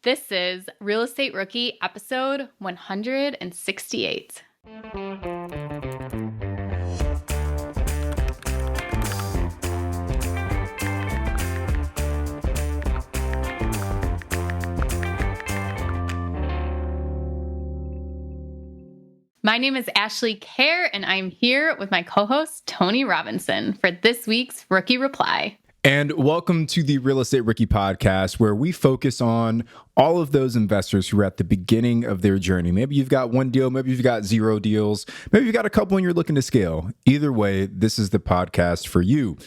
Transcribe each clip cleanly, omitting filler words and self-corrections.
This is Real Estate Rookie episode 168. My name is Ashley Kehr, and I'm here with my co-host, Tony Robinson, for this week's Rookie Reply. And welcome to the Real Estate Rookie podcast, where we focus on all of those investors who are at the beginning of their journey. Maybe you've got one deal, maybe you've got 0 deals, maybe you've got a couple and you're looking to scale. Either way, this is the podcast for you.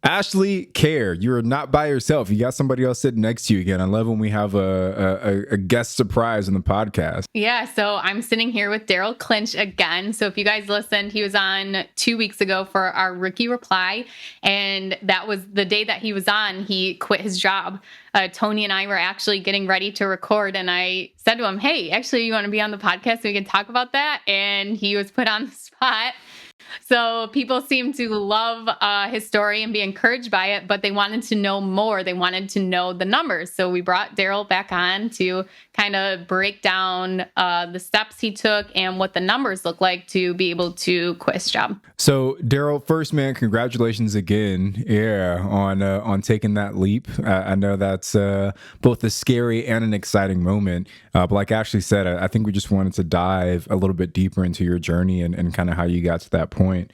Ashley Kehr, you're not by yourself. You got somebody else sitting next to you again. I love when we have a guest surprise in the podcast. Yeah, so I'm sitting here with Daryl Clinch again. So if you guys listened, he was on 2 weeks ago for our Rookie Reply. And that was the day that he was on, he quit his job. Tony and I were actually getting ready to record. And I said to him, hey, actually, you want to be on the podcast so we can talk about that? And he was put on the spot. So people seem to love his story and be encouraged by it, but they wanted to know more. They wanted to know the numbers. So we brought Daryl back on to kind of break down the steps he took and what the numbers look like to be able to quit his job. So Daryl, first, man, congratulations again, on taking that leap. I know that's both a scary and an exciting moment. But like Ashley said, I think we just wanted to dive a little bit deeper into your journey and kind of how you got to that point.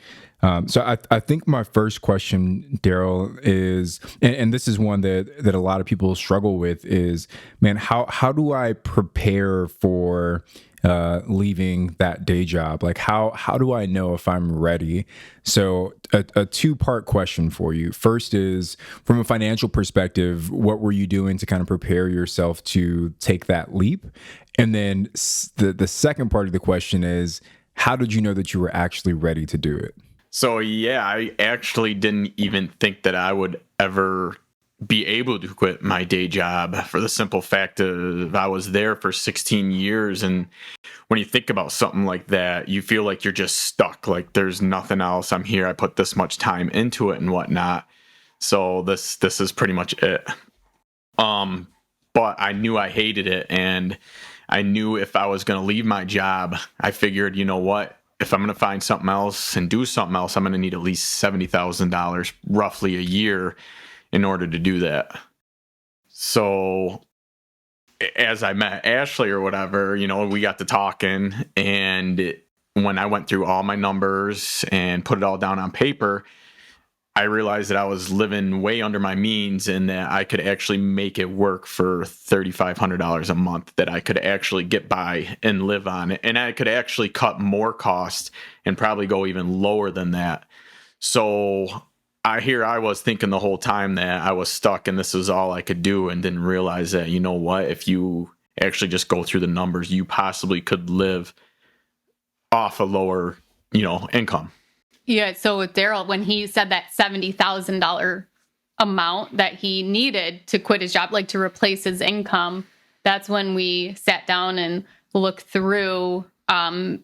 So I think my first question, Daryl, is, and this is one that a lot of people struggle with, is, man, how do I prepare for leaving that day job? Like, how do I know if I'm ready? So a two-part question for you. First is, from a financial perspective, what were you doing to kind of prepare yourself to take that leap? And then the second part of the question is, how did you know that you were actually ready to do it? So, yeah, I actually didn't even think that I would ever be able to quit my day job, for the simple fact of I was there for 16 years. And when you think about something like that, you feel like you're just stuck. Like there's nothing else. I'm here. I put this much time into it and whatnot. So this is pretty much it. But I knew I hated it. And I knew if I was going to leave my job, I figured, you know what? If I'm going to find something else and do something else, I'm going to need at least $70,000 roughly a year in order to do that. So as I met Ashley or whatever, we got to talking. And when I went through all my numbers and put it all down on paper, I realized that I was living way under my means and that I could actually make it work for $3,500 a month, that I could actually get by and live on it. And I could actually cut more cost and probably go even lower than that. So I was thinking the whole time that I was stuck and this is all I could do, and didn't realize that, you know what, if you actually just go through the numbers, you possibly could live off a lower, income. Yeah, so with Daryl, when he said that $70,000 amount that he needed to quit his job, like to replace his income, that's when we sat down and looked through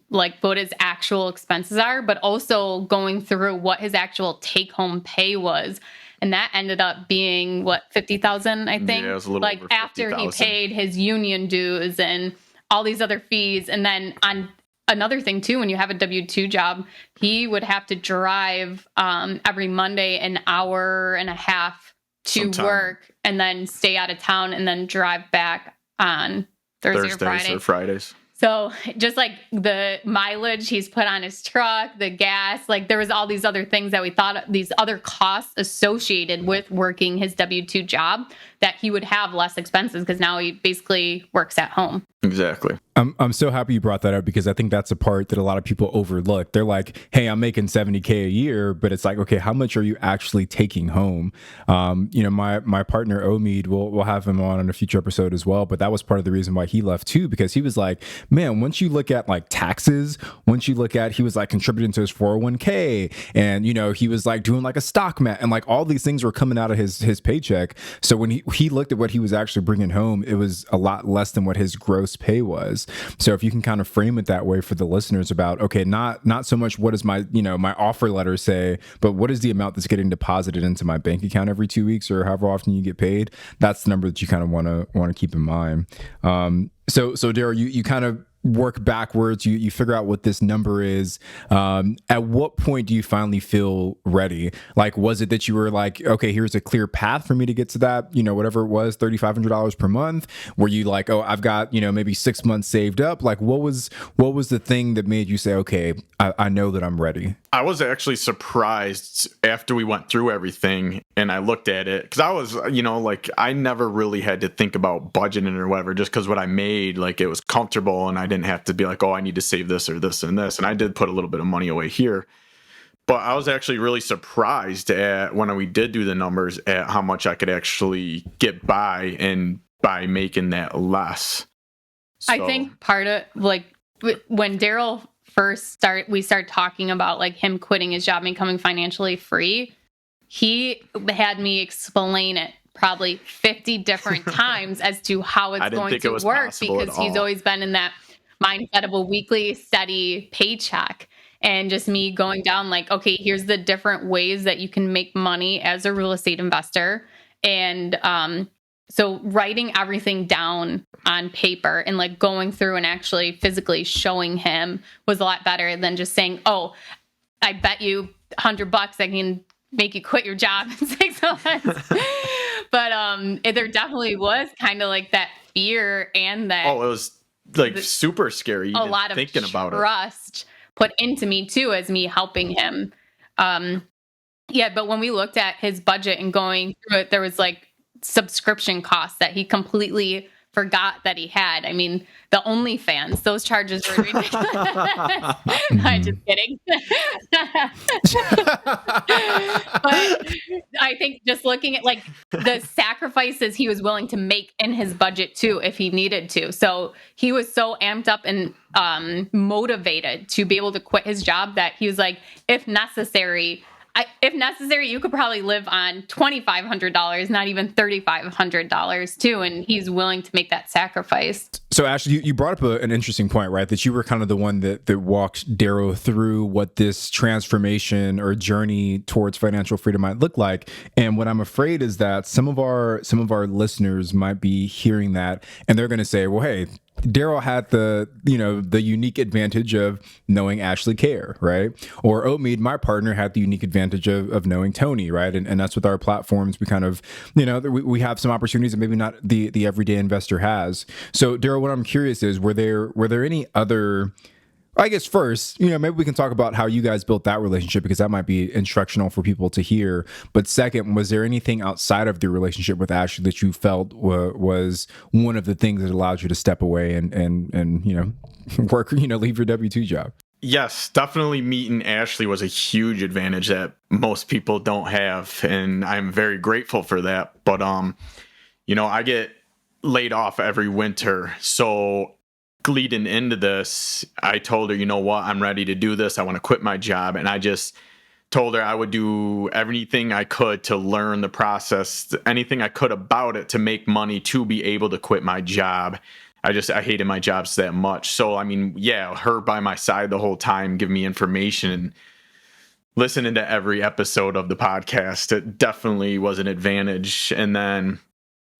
like what his actual expenses are, but also going through what his actual take-home pay was. And that ended up being, $50,000, I think? Yeah, it was a little like over after 50,000. he paid his union dues and all these other fees. And then on another thing too, when you have a W-2 job, he would have to drive every Monday an hour and a half to work, and then stay out of town, and then drive back on Thursdays or Fridays. So just like the mileage he's put on his truck, the gas, like there was all these other things that we thought, these other costs associated with working his W-2 job, that he would have less expenses because now he basically works at home. Exactly. I'm so happy you brought that up, because I think that's a part that a lot of people overlook. They're like, hey, I'm making $70K a year, but it's like, okay, how much are you actually taking home? My partner Omid, we'll have him on a future episode as well, but that was part of the reason why he left too, because he was like, man, once you look at like taxes, once you look at he was like contributing to his 401k, and he was like doing like a stock mat, and like all these things were coming out of his paycheck. So when he looked at what he was actually bringing home, it was a lot less than what his gross pay was. So if you can kind of frame it that way for the listeners about, okay, not so much what does my my offer letter say, but what is the amount that's getting deposited into my bank account every 2 weeks or however often you get paid. That's the number that you kind of want to keep in mind. So Daryl, you kind of work backwards. You figure out what this number is. At what point do you finally feel ready? Like, was it that you were like, okay, here's a clear path for me to get to that, whatever it was, $3,500 per month? Were you like, oh, I've got, maybe 6 months saved up? Like, what was the thing that made you say, okay, I know that I'm ready? I was actually surprised after we went through everything and I looked at it, because I was, like, I never really had to think about budgeting or whatever, just because what I made, like, it was comfortable and I didn't have to be like, oh, I need to save this or this and this. And I did put a little bit of money away here. But I was actually really surprised at when we did do the numbers at how much I could actually get by making that less. So, I think part of like when Daryl we started talking about like him quitting his job and becoming financially free, he had me explain it probably 50 different times as to how it's going to work, because he's always been in that mindset of a weekly steady paycheck. And just me going down like, okay, here's the different ways that you can make money as a real estate investor. And so writing everything down on paper and like going through and actually physically showing him was a lot better than just saying, oh, I bet you $100 I can make you quit your job in 6 months. But there definitely was kind of like that fear and that. Oh, it was like super scary. A lot of thinking about trust put into me too, as me helping him. But when we looked at his budget and going through it, there was like subscription costs that he completely forgot that he had. I mean, the OnlyFans, those charges were ridiculous. I'm just kidding. But I think just looking at like the sacrifices he was willing to make in his budget too, if he needed to. So he was so amped up and motivated to be able to quit his job that he was like, if necessary, you could probably live on $2,500, not even $3,500 too. And he's willing to make that sacrifice. So Ashley, you brought up an interesting point, right? That you were kind of the one that walked Daryl through what this transformation or journey towards financial freedom might look like. And what I'm afraid is that some of our listeners might be hearing that and they're going to say, well, hey, Daryl had the unique advantage of knowing Ashley Kehr, right? Or Oatmead, my partner, had the unique advantage of knowing Tony, right? And that's with our platforms. We kind of, we have some opportunities that maybe not the everyday investor has. So Daryl, what I'm curious is, were there any other, I guess first, maybe we can talk about how you guys built that relationship, because that might be instructional for people to hear. But second, was there anything outside of the relationship with Ashley that you felt was one of the things that allowed you to step away and work, leave your W-2 job? Yes, definitely meeting Ashley was a huge advantage that most people don't have. And I'm very grateful for that. But, I get laid off every winter. So leading into this, I told her, you know what, I'm ready to do this. I want to quit my job. And I just told her I would do everything I could to learn the process, anything I could about it to make money to be able to quit my job. I hated my jobs that much. So, I mean, yeah, her by my side the whole time, giving me information and listening to every episode of the podcast, it definitely was an advantage. And then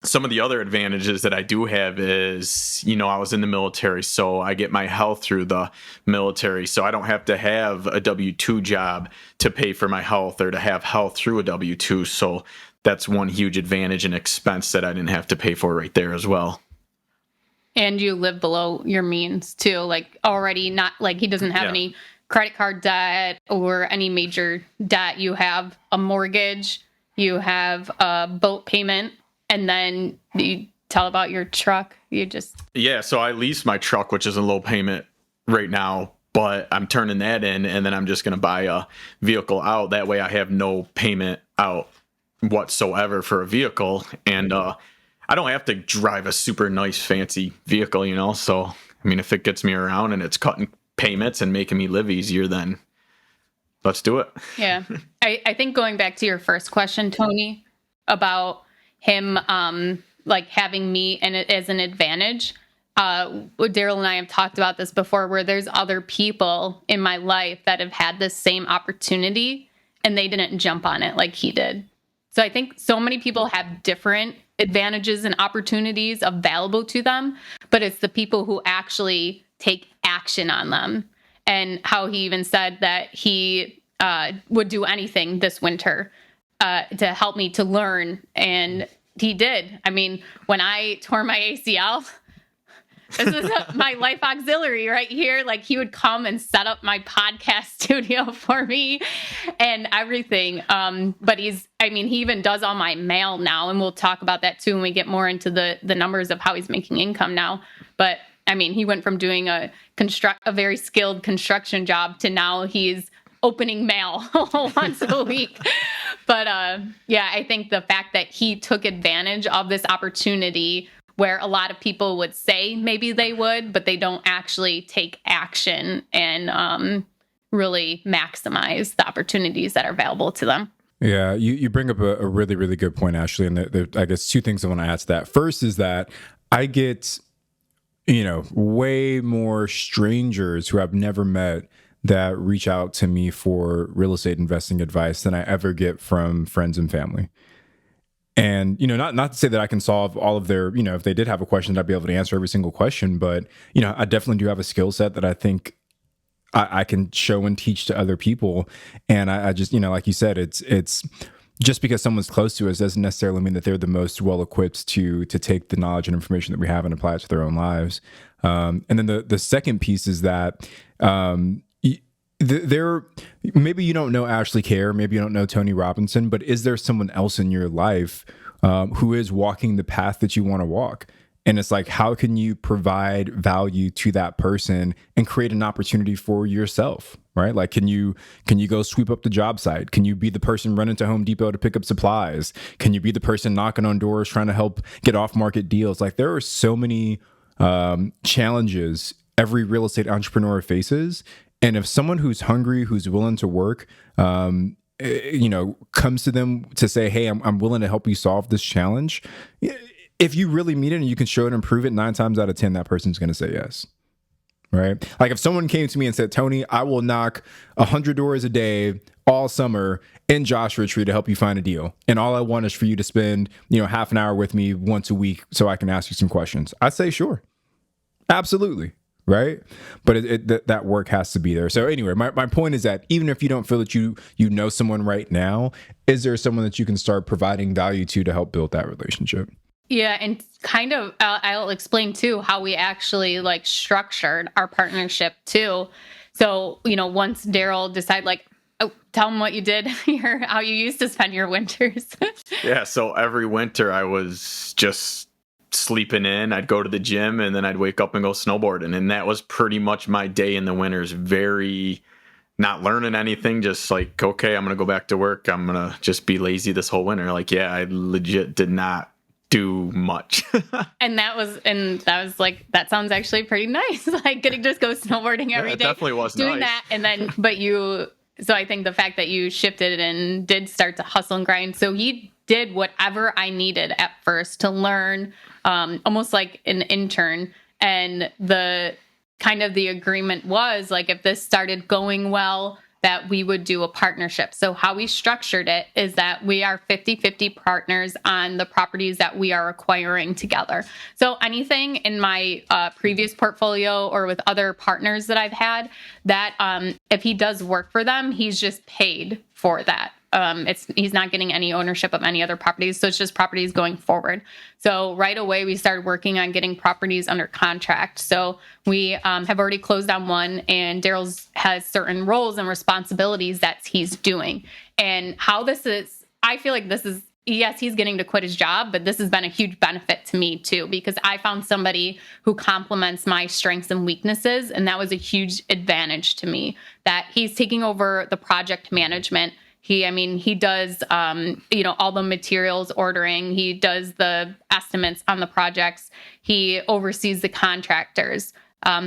some of the other advantages that I do have is, I was in the military, so I get my health through the military. So I don't have to have a W-2 job to pay for my health or to have health through a W-2. So that's one huge advantage and expense that I didn't have to pay for right there as well. And you live below your means too, like already, not like he doesn't have any credit card debt or any major debt. You have a mortgage, you have a boat payment. And then you tell about your truck. So I lease my truck, which is a low payment right now, but I'm turning that in, and then I'm just going to buy a vehicle out. That way I have no payment out whatsoever for a vehicle. And I don't have to drive a super nice, fancy vehicle, so I mean, if it gets me around and it's cutting payments and making me live easier, then let's do it. Yeah. I think going back to your first question, Tony, about him like having me and it as an advantage. Daryl and I have talked about this before, where there's other people in my life that have had this same opportunity and they didn't jump on it like he did. So I think so many people have different advantages and opportunities available to them, but it's the people who actually take action on them. And how he even said that he would do anything this winter to help me to learn. And he did. I mean, when I tore my ACL, this is my life auxiliary right here. Like, he would come and set up my podcast studio for me and everything. But he even does all my mail now. And we'll talk about that too when we get more into the numbers of how he's making income now. But I mean, he went from doing a very skilled construction job to now he's opening mail once a week. But yeah, I think the fact that he took advantage of this opportunity, where a lot of people would say maybe they would, but they don't actually take action and really maximize the opportunities that are available to them. Yeah, you bring up a really, really good point, Ashley. And I guess two things I want to add to that. First is that I get, way more strangers who I've never met that reach out to me for real estate investing advice than I ever get from friends and family. And, not to say that I can solve all of their, if they did have a question, I'd be able to answer every single question. But, I definitely do have a skill set that I think I can show and teach to other people. And I just, like you said, it's just because someone's close to us doesn't necessarily mean that they're the most well equipped to take the knowledge and information that we have and apply it to their own lives. And then the second piece is that there, maybe you don't know Ashley Kehr, maybe you don't know Tony Robinson, but is there someone else in your life who is walking the path that you want to walk? And it's like, how can you provide value to that person and create an opportunity for yourself, right? Like, can you go sweep up the job site? Can you be the person running to Home Depot to pick up supplies? Can you be the person knocking on doors trying to help get off market deals? Like, there are so many challenges every real estate entrepreneur faces. And if someone who's hungry, who's willing to work, comes to them to say, hey, I'm willing to help you solve this challenge. If you really mean it and you can show it and prove it, 9 times out of 10, that person's going to say yes. Right? Like, if someone came to me and said, Tony, I will knock 100 doors a day all summer in Joshua Tree to help you find a deal. And all I want is for you to spend, half an hour with me once a week so I can ask you some questions. I'd say, sure. Absolutely. Right. But that work has to be there. So anyway, my point is that even if you don't feel that you know someone right now, is there someone that you can start providing value to help build that relationship? Yeah. And kind of, I'll explain too how we actually structured our partnership too. So, once Daryl decided tell him what you did here, how you used to spend your winters. Yeah. So every winter I was just sleeping in. I'd go to the gym and then I'd wake up and go snowboarding. And that was pretty much my day in the winters. Very not learning anything, just like, okay, I'm going to go back to work. I'm going to just be lazy this whole winter. I legit did not do much. And that was that sounds actually pretty nice. Getting just go snowboarding every day. It definitely was doing nice. That. And then, so I think the fact that you shifted and did start to hustle and grind. So he did whatever I needed at first to learn, almost like an intern. And the agreement was if this started going well, that we would do a partnership. So how we structured it is that we are 50-50 partners on the properties that we are acquiring together. So anything in my previous portfolio or with other partners that I've had, that if he does work for them, he's just paid for that. He's not getting any ownership of any other properties. So it's just properties going forward. So right away, we started working on getting properties under contract. So we have already closed on one, and Daryl has certain roles and responsibilities that he's doing. And how this is, I feel like this is, yes, he's getting to quit his job, but this has been a huge benefit to me too, because I found somebody who complements my strengths and weaknesses. And that was a huge advantage to me, that he's taking over the project management. He does, all the materials ordering. He does the estimates on the projects. He oversees the contractors.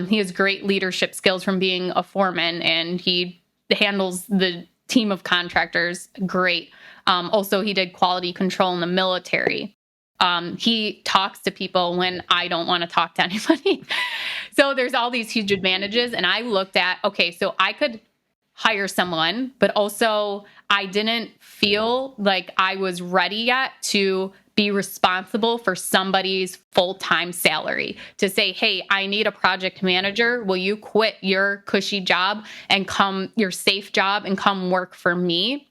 He has great leadership skills from being a foreman, and he handles the team of contractors great. Also, he did quality control in the military. He talks to people when I don't want to talk to anybody. So there's all these huge advantages. And I looked at, okay, so I could hire someone, but also I didn't feel like I was ready yet to be responsible for somebody's full-time salary, to say, hey, I need a project manager. Will you quit your cushy job and your safe job and come work for me?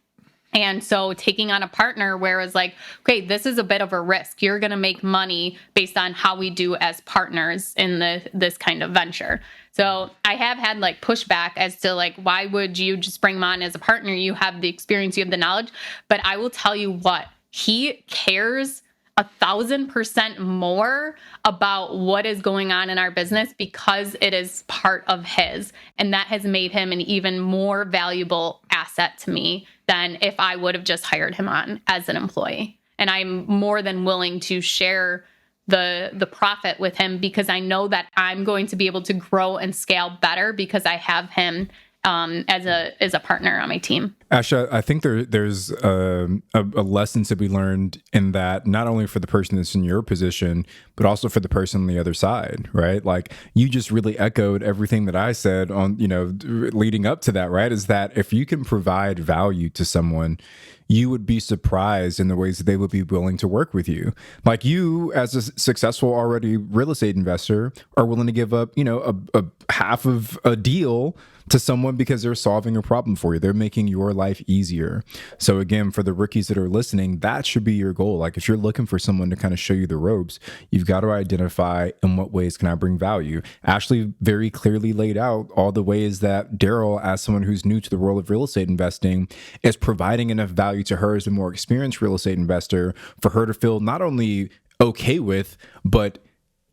And so taking on a partner where it was like, okay, this is a bit of a risk. You're going to make money based on how we do as partners in this kind of venture. So I have had like pushback as to like, why would you just bring him on as a partner? You have the experience, you have the knowledge. But I will tell you what, he cares 1,000% more about what is going on in our business because it is part of his. And that has made him an even more valuable asset to me than if I would have just hired him on as an employee. And I'm more than willing to share the profit with him because I know that I'm going to be able to grow and scale better because I have him as a partner on my team. Asha, I think there's a lesson to be learned in that, not only for the person that's in your position, but also for the person on the other side, right? Like you just really echoed everything that I said on, leading up to that, right? Is that if you can provide value to someone, you would be surprised in the ways that they would be willing to work with you. Like you, as a successful already real estate investor, are willing to give up, a half of a deal to someone because they're solving a problem for you. They're making your life easier. So again, for the rookies that are listening, that should be your goal. Like if you're looking for someone to kind of show you the ropes, you've got to identify in what ways can I bring value. Ashley very clearly laid out all the ways that Daryl, as someone who's new to the world of real estate investing, is providing enough value to her as a more experienced real estate investor for her to feel not only okay with, but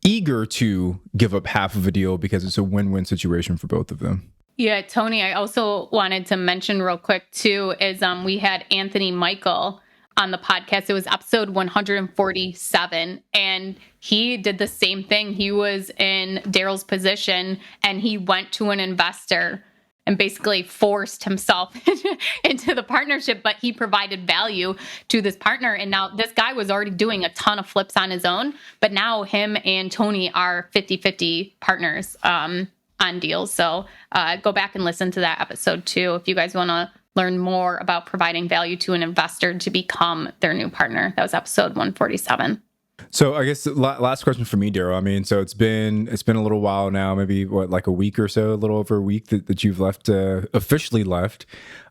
eager to give up half of a deal because it's a win-win situation for both of them. Yeah, Tony, I also wanted to mention real quick too, is we had Anthony Michael on the podcast. It was episode 147, and he did the same thing. He was in Daryl's position, and he went to an investor and basically forced himself into the partnership, but he provided value to this partner. And now this guy was already doing a ton of flips on his own, but now him and Tony are 50-50 partners on deals. So go back and listen to that episode too if you guys want to learn more about providing value to an investor to become their new partner. That was episode 147. So I guess the last question for me, Daryl. I mean, so it's been a little while now, maybe like a week or so, a little over a week that you've left, officially left.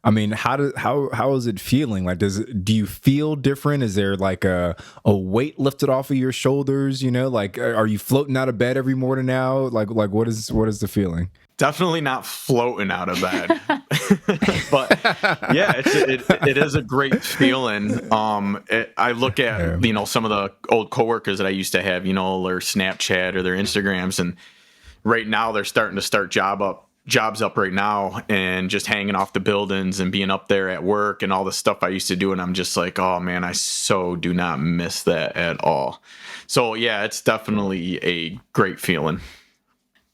I mean, how is it feeling? Like, do you feel different? Is there like a weight lifted off of your shoulders? Like, are you floating out of bed every morning now? Like what is the feeling? Definitely not floating out of bed, but yeah, it is a great feeling. I look at some of the old coworkers that I used to have, their Snapchat or their Instagrams, and right now they're starting to start jobs up right now, and just hanging off the buildings and being up there at work and all the stuff I used to do, and I'm just like, oh man, I so do not miss that at all. So yeah, it's definitely a great feeling.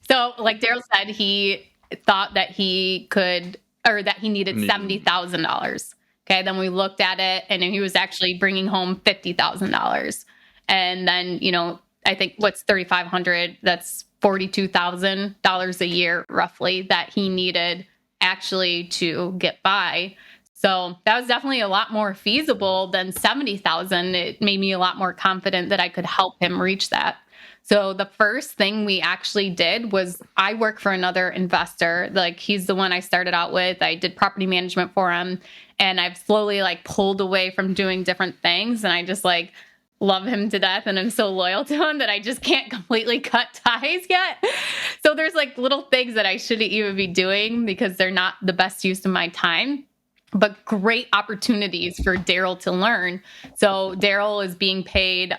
So, like Daryl said, he thought that he could, or that he needed $70,000. Okay, then we looked at it, and he was actually bringing home $50,000. And then, I think what's $3,500? That's $42,000 a year, roughly, that he needed actually to get by. So that was definitely a lot more feasible than $70,000. It made me a lot more confident that I could help him reach that. So the first thing we actually did was I work for another investor. Like he's the one I started out with. I did property management for him, and I've slowly pulled away from doing different things. And I just love him to death. And I'm so loyal to him that I just can't completely cut ties yet. So there's little things that I shouldn't even be doing because they're not the best use of my time, but great opportunities for Daryl to learn. So Daryl is being paid,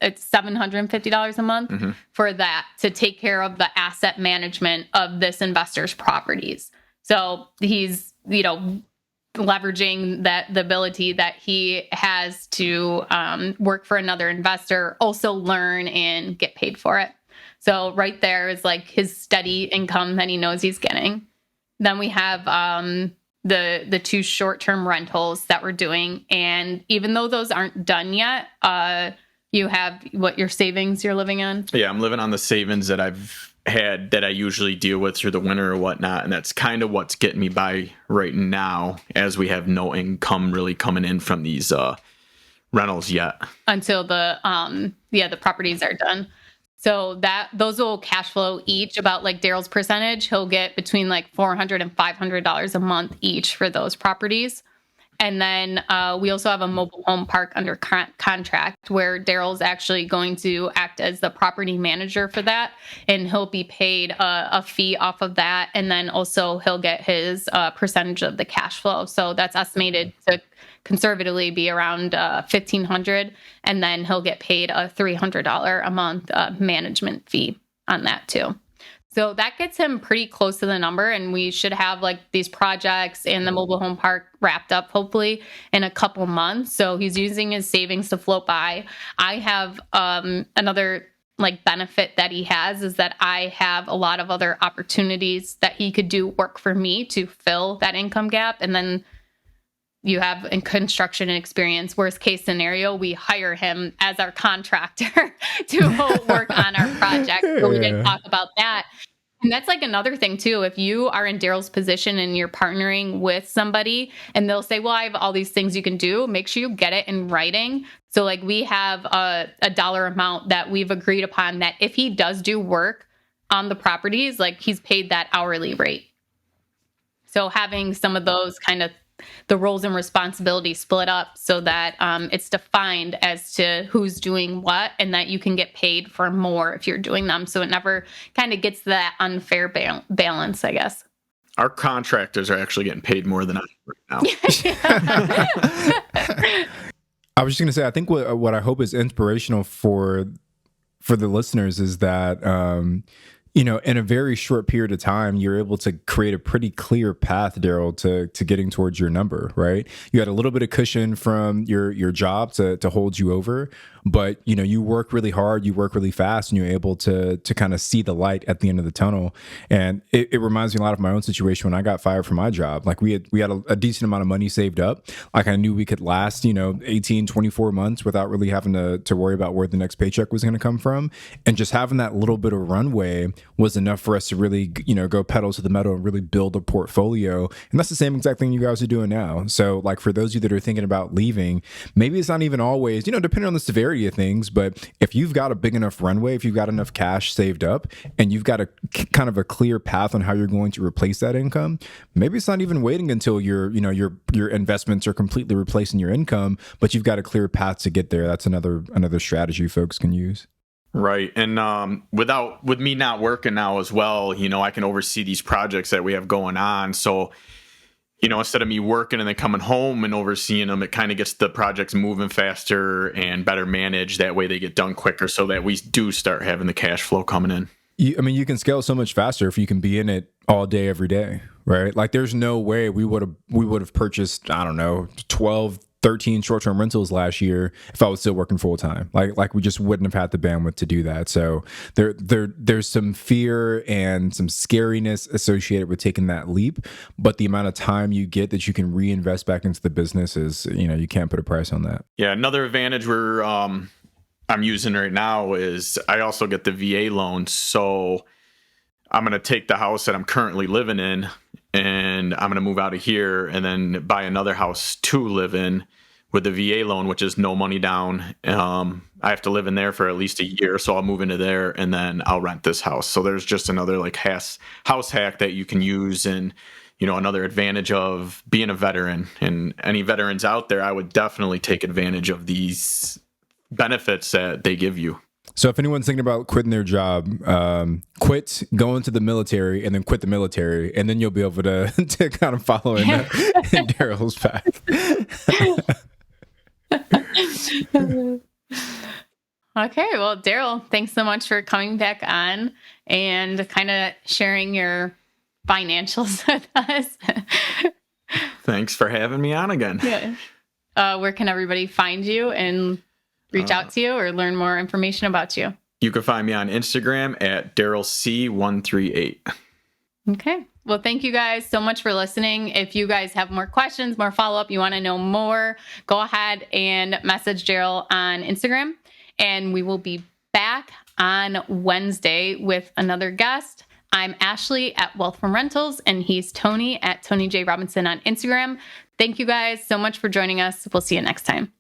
it's $750 a month for that, to take care of the asset management of this investor's properties. So he's, leveraging the ability that he has to work for another investor, also learn and get paid for it. So right there is like his steady income that he knows he's getting. Then we have the 2 short-term rentals that we're doing. And even though those aren't done yet, you have your savings you're living on? Yeah, I'm living on the savings that I've had that I usually deal with through the winter or whatnot. And that's kind of what's getting me by right now, as we have no income really coming in from these rentals yet. Until the properties are done. So those will cash flow each about like Daryl's percentage. He'll get between like $400 and $500 a month each for those properties. And then we also have a mobile home park under contract where Daryl's actually going to act as the property manager for that. And he'll be paid a fee off of that. And then also he'll get his percentage of the cash flow. So that's estimated to conservatively be around $1,500. And then he'll get paid a $300 a month management fee on that too. So that gets him pretty close to the number, and we should have like these projects and the mobile home park wrapped up hopefully in a couple months. So he's using his savings to float by. I have another like benefit that he has is that I have a lot of other opportunities that he could do work for me to fill that income gap. And then you have in construction experience. Worst case scenario, we hire him as our contractor to work on our project. So we didn't talk about that. And that's like another thing too. If you are in Daryl's position and you're partnering with somebody and they'll say, well, I have all these things you can do, make sure you get it in writing. So like we have a dollar amount that we've agreed upon that if he does do work on the properties, like he's paid that hourly rate. So having some of those kind of the roles and responsibilities split up so that it's defined as to who's doing what and that you can get paid for more if you're doing them. So it never kind of gets that unfair balance, I guess. Our contractors are actually getting paid more than I am right now. I was just going to say, I think what I hope is inspirational for the listeners is that, you know, in a very short period of time, you're able to create a pretty clear path, Daryl, to getting towards your number, right? You had a little bit of cushion from your job to hold you over, but you know, you work really hard, you work really fast, and you're able to kind of see the light at the end of the tunnel. And it reminds me a lot of my own situation when I got fired from my job. Like we had a decent amount of money saved up. Like I knew we could last, you know, 18, 24 months without really having to worry about where the next paycheck was going to come from. And just having that little bit of runway was enough for us to really, you know, go pedal to the metal and really build a portfolio. And that's the same exact thing you guys are doing now. So like for those of you that are thinking about leaving, maybe it's not even always, you know, depending on the severity of things, but if you've got a big enough runway, if you've got enough cash saved up and you've got a kind of a clear path on how you're going to replace that income, maybe it's not even waiting until your investments are completely replacing your income, but you've got a clear path to get there. That's another strategy folks can use. Right. And with me not working now as well, you know, I can oversee these projects that we have going on. So, you know, instead of me working and then coming home and overseeing them, it kind of gets the projects moving faster and better managed. That way they get done quicker so that we do start having the cash flow coming in. You can scale so much faster if you can be in it all day, every day, right? Like there's no way we would have purchased, I don't know, 12, 13 short-term rentals last year if I was still working full-time. Like we just wouldn't have had the bandwidth to do that. So there's some fear and some scariness associated with taking that leap, but the amount of time you get that you can reinvest back into the business is, you know, you can't put a price on that. Yeah, another advantage I'm using right now is I also get the VA loan. So I'm going to take the house that I'm currently living in and I'm going to move out of here and then buy another house to live in with the VA loan, which is no money down. I have to live in there for at least a year. So I'll move into there and then I'll rent this house. So there's just another like house hack that you can use. And, you know, another advantage of being a veteran. And any veterans out there, I would definitely take advantage of these benefits that they give you. So if anyone's thinking about quitting their job, quit, go into the military, and then quit the military, and then you'll be able to kind of follow in Daryl's path. Okay, well, Daryl, thanks so much for coming back on and kind of sharing your financials with us. Thanks for having me on again. Yeah. Where can everybody find you and reach out to you or learn more information about you? You can find me on Instagram at DarylC138. Okay. Well, thank you guys so much for listening. If you guys have more questions, more follow-up, you want to know more, go ahead and message Daryl on Instagram. And we will be back on Wednesday with another guest. I'm Ashley at Wealth from Rentals, and he's Tony at Tony J. Robinson on Instagram. Thank you guys so much for joining us. We'll see you next time.